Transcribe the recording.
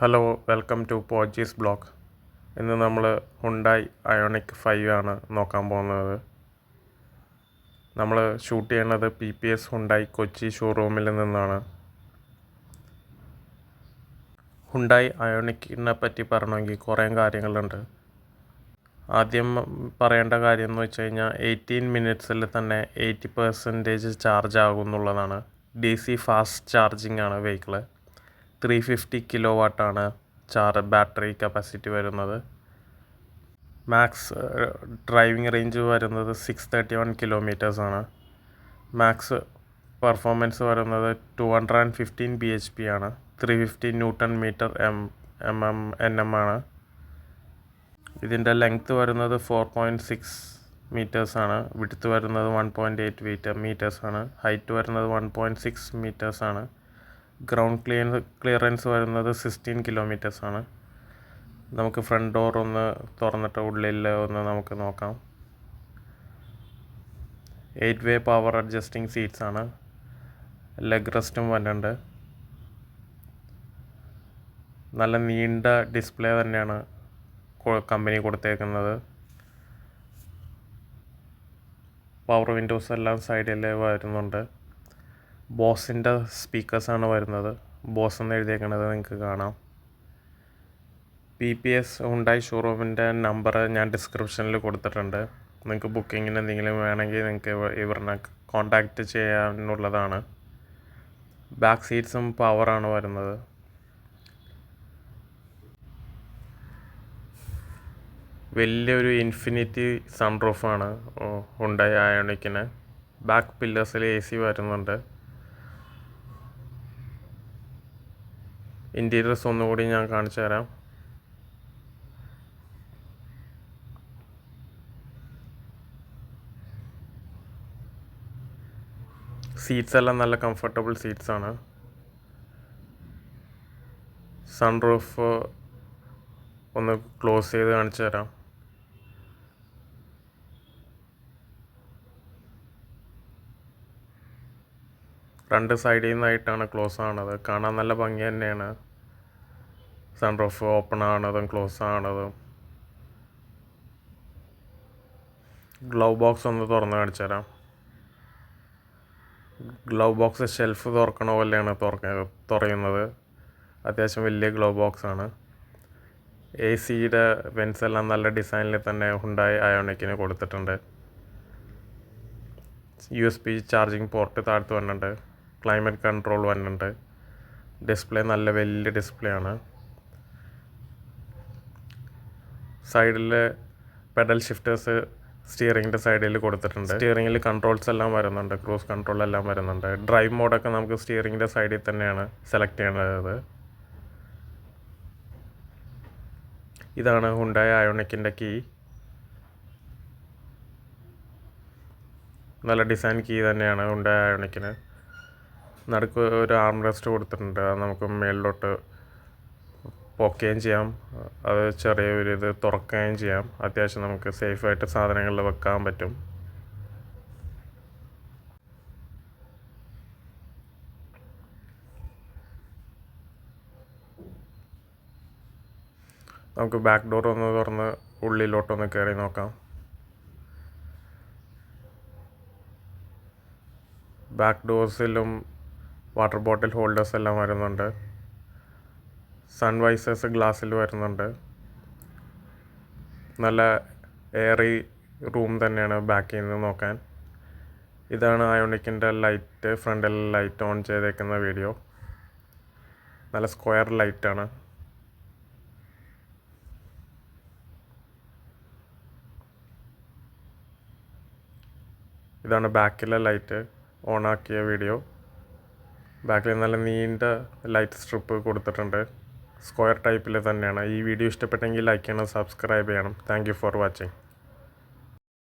Hello, welcome to പോജീസ് blog. ഇന്ന് നമ്മൾ ഹുണ്ടായി അയോണിക് 5 ആണ് നോക്കാൻ പോകുന്നത്. നമ്മൾ ഷൂട്ട് ചെയ്യുന്നത് PPS ഹുണ്ടായി കൊച്ചി ഷോറൂമിൽ നിന്നാണ്. ഹുണ്ടായി അയോണിക്കിനെ പറ്റി പറയണമെങ്കിൽ കുറേ കാര്യങ്ങളുണ്ട്. ആദ്യം പറയേണ്ട കാര്യം എന്ന് വെച്ച് കഴിഞ്ഞാൽ 18 മിനിറ്റ്സിൽ തന്നെ 80% ചാർജ് ആകും എന്നുള്ളതാണ്. DC ഫാസ്റ്റ് ചാർജിങ് ആണ് വെഹിക്കിള്. 350 കിലോ വാട്ടാണ് ബാറ്ററി കപ്പാസിറ്റി വരുന്നത്. മാക്സ് ഡ്രൈവിംഗ് റേഞ്ച് വരുന്നത് 631 കിലോമീറ്റേഴ്സാണ്. മാക്സ് പെർഫോമൻസ് വരുന്നത് 215 bhp ആണ്. 350 ന്യൂട്ടൺ മീറ്റർ NM ആണ്. ഇതിൻ്റെ ലെങ്ത്ത് വരുന്നത് 4.6 മീറ്റേഴ്സാണ്. വിഡ്ത്ത് വരുന്നത് 1.8 മീറ്റേഴ്സാണ്. ഹൈറ്റ് വരുന്നത് 1.6 മീറ്റേഴ്സാണ്. ഗ്രൗണ്ട് ക്ലിയറൻസ് വരുന്നത് 16 കിലോമീറ്റേഴ്സാണ്. നമുക്ക് ഫ്രണ്ട് ഡോർ ഒന്ന് തുറന്നിട്ട് ഉള്ളിൽ ഒന്ന് നമുക്ക് നോക്കാം. 8-way പവർ അഡ്ജസ്റ്റിംഗ് സീറ്റ്സ് ആണ്. ലെഗ് റെസ്റ്റും വരുന്നുണ്ട്. നല്ല നീണ്ട ഡിസ്പ്ലേ തന്നെയാണ് കമ്പനി കൊടുത്തേക്കുന്നത്. പവർ വിൻഡോസ് എല്ലാം സൈഡിൽ വരുന്നുണ്ട്. ബോസിൻ്റെ സ്പീക്കേഴ്സാണ് വരുന്നത്. ബോസ് എന്ന് എഴുതിയേക്കുന്നത് നിങ്ങൾക്ക് കാണാം. PPS ഹുണ്ടായി ഷോറൂമിൻ്റെ നമ്പർ ഞാൻ ഡിസ്ക്രിപ്ഷനിൽ കൊടുത്തിട്ടുണ്ട്. നിങ്ങൾക്ക് ബുക്കിങ്ങിന് എന്തെങ്കിലും വേണമെങ്കിൽ നിങ്ങൾക്ക് ഇവരെ കോൺടാക്റ്റ് ചെയ്യാനുള്ളതാണ്. ബാക്ക് സീറ്റ്സും പവറാണ് വരുന്നത്. വലിയൊരു ഇൻഫിനിറ്റി സൺറൂഫാണ് ഹുണ്ടായി അയോണിക്കിന്. ബാക്ക് പില്ലേഴ്സിൽ AC വരുന്നുണ്ട്. ഇൻറ്റീരിയേഴ്സ് ഒന്നുകൂടി ഞാൻ കാണിച്ചു തരാം. സീറ്റ്സ് എല്ലാം നല്ല കംഫർട്ടബിൾ സീറ്റ്സ് ആണ്. സൺറൂഫ് ഒന്ന് ക്ലോസ് ചെയ്ത് കാണിച്ചു തരാം. രണ്ട് സൈഡിൽ നിന്നായിട്ടാണ് ക്ലോസ് ആണത്. കാണാൻ നല്ല ഭംഗി തന്നെയാണ്. സൺറൂഫ് ഓപ്പൺ ആണതും ക്ലോസ് ആണതും. ഗ്ലൗ ബോക്സ് ഒന്ന് തുറന്ന് കാണിച്ചു തരാം. ഗ്ലൗ ബോക്സ് ഷെൽഫ് തുറക്കണ പോലെയാണ് തുറയുന്നത്. അത്യാവശ്യം വലിയ ഗ്ലൗ ബോക്സ് ആണ്. ACയുടെ വെൻസ് എല്ലാം നല്ല ഡിസൈനിൽ തന്നെ ഹുണ്ടായി അയോണിക്കിന് കൊടുത്തിട്ടുണ്ട്. USB ചാർജിങ് പോർട്ട് താഴത്ത് വരുന്നുണ്ട്. ക്ലൈമറ്റ് കൺട്രോൾ വരുന്നുണ്ട്. ഡിസ്പ്ലേ നല്ല വലിയ ഡിസ്പ്ലേ ആണ്. സൈഡിൽ പെഡൽ ഷിഫ്റ്റേഴ്സ് സ്റ്റിയറിങ്ങിൻ്റെ സൈഡിൽ കൊടുത്തിട്ടുണ്ട്. സ്റ്റിയറിങ്ങിൽ കൺട്രോൾസ് എല്ലാം വരുന്നുണ്ട്. ക്രൂസ് കൺട്രോൾ എല്ലാം വരുന്നുണ്ട്. ഡ്രൈവ് മോഡൊക്കെ നമുക്ക് സ്റ്റിയറിങ്ങിൻ്റെ സൈഡിൽ തന്നെയാണ് സെലക്ട് ചെയ്യേണ്ടത്. ഇതാണ് ഹുണ്ടായി അയോണിക്കിൻ്റെ കീ. നല്ല ഡിസൈൻ കീ തന്നെയാണ് ഹുണ്ടായി അയോണിക്കിന്. നടുക്ക് ഒരു ആർം റെസ്റ്റ് കൊടുത്തിട്ടുണ്ട്. അത് നമുക്ക് മേളിലോട്ട് പൊക്കുകയും ചെയ്യാം. അത് ചെറിയൊരു ഇത് തുറക്കുകയും ചെയ്യാം. അത്യാവശ്യം നമുക്ക് സേഫായിട്ട് സാധനങ്ങളിൽ വെക്കാൻ പറ്റും. നമുക്ക് ബാക്ക് ഡോർ ഒന്ന് തുറന്ന് ഉള്ളിലോട്ടൊന്ന് കയറി നോക്കാം. ബാക്ക് ഡോർസിലും വാട്ടർ ബോട്ടിൽ ഹോൾഡേഴ്സ് എല്ലാം വരുന്നുണ്ട്. സൺവൈസേഴ്സ് ഗ്ലാസ്സിൽ വരുന്നുണ്ട്. നല്ല എയറി റൂം തന്നെയാണ് ബാക്കിൽ നിന്ന് നോക്കാൻ. ഇതാണ് അയോണിക്കിൻ്റെ ലൈറ്റ്. ഫ്രണ്ടിൽ ലൈറ്റ് ഓൺ ചെയ്തേക്കുന്ന വീഡിയോ. നല്ല സ്ക്വയർ ലൈറ്റാണ്. ഇതാണ് ബാക്കിലെ ലൈറ്റ് ഓണാക്കിയ വീഡിയോ. ബാക്കിൽ നല്ല നീണ്ട ലൈറ്റ് സ്ട്രിപ്പ് കൊടുത്തിട്ടുണ്ട്. സ്ക്വയർ ടൈപ്പിൽ തന്നെയാണ്. ഈ വീഡിയോ ഇഷ്ടപ്പെട്ടെങ്കിൽ ലൈക്ക് ചെയ്യണം, സബ്സ്ക്രൈബ് ചെയ്യണം. Thank you for watching.